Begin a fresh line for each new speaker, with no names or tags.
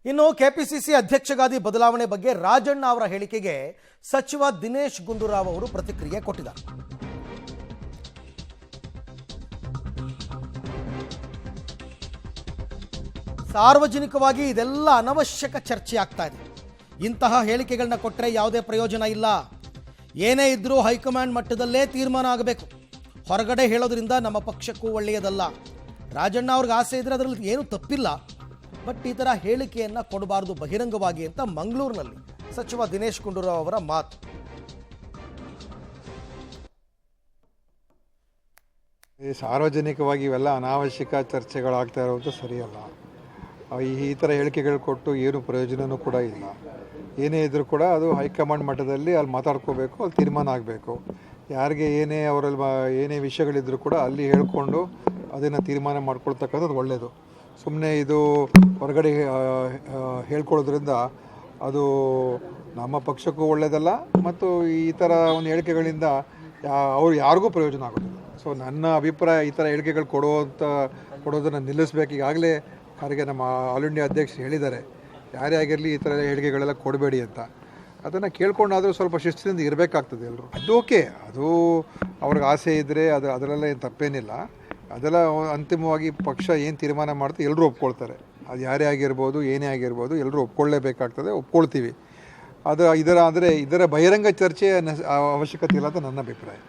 ಇನ್ನು ಕೆಪಿಸಿಸಿ ಅಧ್ಯಕ್ಷಗಾದಿ ಬದಲಾವಣೆ ಬಗ್ಗೆ ರಾಜಣ್ಣ ಅವರ ಹೇಳಿಕೆಗೆ ಸಚಿವ ದಿನೇಶ್ ಗುಂಡೂರಾವ್ ಅವರು ಪ್ರತಿಕ್ರಿಯೆ ಕೊಟ್ಟಿದ್ದಾರೆ. ಸಾರ್ವಜನಿಕವಾಗಿ ಇದೆಲ್ಲ ಅನವಶ್ಯಕ ಚರ್ಚೆ ಆಗ್ತಾ ಇದೆ. ಇಂತಹ ಹೇಳಿಕೆಗಳನ್ನ ಕೊಟ್ಟರೆ ಯಾವುದೇ ಪ್ರಯೋಜನ ಇಲ್ಲ. ಏನೇ ಇದ್ರೂ ಹೈಕಮಾಂಡ್ ಮಟ್ಟದಲ್ಲೇ ತೀರ್ಮಾನ ಆಗಬೇಕು. ಹೊರಗಡೆ ಹೇಳೋದ್ರಿಂದ ನಮ್ಮ ಪಕ್ಷಕ್ಕೂ ಒಳ್ಳೆಯದಲ್ಲ. ರಾಜಣ್ಣ ಅವ್ರಿಗೆ ಆಸೆ ಇದ್ರೆ ಅದರಲ್ಲಿ ಏನೂ ತಪ್ಪಿಲ್ಲ, ಬಟ್ ಈ ಥರ ಹೇಳಿಕೆಯನ್ನು ಕೊಡಬಾರ್ದು ಬಹಿರಂಗವಾಗಿ ಅಂತ ಮಂಗಳೂರಿನಲ್ಲಿ ಸಚಿವ ದಿನೇಶ್ ಗುಂಡೂರಾವ್ ಅವರ ಮಾತು.
ಸಾರ್ವಜನಿಕವಾಗಿ ಇವೆಲ್ಲ ಅನಾವಶ್ಯಕ ಚರ್ಚೆಗಳಾಗ್ತಾ ಇರೋದು ಸರಿಯಲ್ಲ. ಈ ಥರ ಹೇಳಿಕೆಗಳು ಕೊಟ್ಟು ಏನು ಪ್ರಯೋಜನವೂ ಕೂಡ ಇಲ್ಲ. ಏನೇ ಇದ್ರೂ ಕೂಡ ಅದು ಹೈಕಮಾಂಡ್ ಮಟ್ಟದಲ್ಲಿ ಅಲ್ಲಿ ಮಾತಾಡ್ಕೋಬೇಕು, ಅಲ್ಲಿ ತೀರ್ಮಾನ ಆಗಬೇಕು. ಯಾರಿಗೆ ಏನೇ ಅವರಲ್ಲಿ ಏನೇ ವಿಷಯಗಳಿದ್ರೂ ಕೂಡ ಅಲ್ಲಿ ಹೇಳ್ಕೊಂಡು ಅದನ್ನು ತೀರ್ಮಾನ ಮಾಡ್ಕೊಳ್ತಕ್ಕಂಥದ್ದು ಒಳ್ಳೆಯದು. ಸುಮ್ಮನೆ ಇದು ಹೊರಗಡೆ ಹೇಳ್ಕೊಳ್ಳೋದ್ರಿಂದ ಅದು ನಮ್ಮ ಪಕ್ಷಕ್ಕೂ ಒಳ್ಳೆಯದಲ್ಲ ಮತ್ತು ಈ ಥರ ಒಂದು ಹೇಳಿಕೆಗಳಿಂದ ಅವ್ರು ಯಾರಿಗೂ ಪ್ರಯೋಜನ ಆಗೋದಿಲ್ಲ. ಸೊ ನನ್ನ ಅಭಿಪ್ರಾಯ ಈ ಥರ ಹೇಳಿಕೆಗಳು ಕೊಡೋದನ್ನು ನಿಲ್ಲಿಸ್ಬೇಕು. ಈಗಾಗಲೇ ಅವರಿಗೆ ನಮ್ಮ ಆಲ್ ಇಂಡಿಯಾ ಅಧ್ಯಕ್ಷರು ಹೇಳಿದ್ದಾರೆ, ಯಾರೇ ಆಗಿರಲಿ ಈ ಥರ ಹೇಳಿಕೆಗಳೆಲ್ಲ ಕೊಡಬೇಡಿ ಅಂತ. ಅದನ್ನು ಕೇಳ್ಕೊಂಡಾದರೂ ಸ್ವಲ್ಪ ಶಿಸ್ತಿನಿಂದ ಇರಬೇಕಾಗ್ತದೆ ಎಲ್ಲರೂ. ಅದು ಓಕೆ, ಅದು ಅವ್ರಿಗೆ ಆಸೆ ಇದ್ದರೆ ಅದರೆಲ್ಲ ಏನು ತಪ್ಪೇನಿಲ್ಲ. ಅದೆಲ್ಲ ಅಂತಿಮವಾಗಿ ಪಕ್ಷ ಏನು ತೀರ್ಮಾನ ಮಾಡುತ್ತೆ ಎಲ್ಲರೂ ಒಪ್ಕೊಳ್ತಾರೆ. ಅದು ಯಾರೇ ಆಗಿರ್ಬೋದು, ಏನೇ ಆಗಿರ್ಬೋದು, ಎಲ್ಲರೂ ಒಪ್ಕೊಳ್ಳೇಬೇಕಾಗ್ತದೆ, ಒಪ್ಕೊಳ್ತೀವಿ. ಇದರ ಬಹಿರಂಗ ಚರ್ಚೆ ಅವಶ್ಯಕತೆ ಇಲ್ಲ ಅಂತ ನನ್ನ ಅಭಿಪ್ರಾಯ.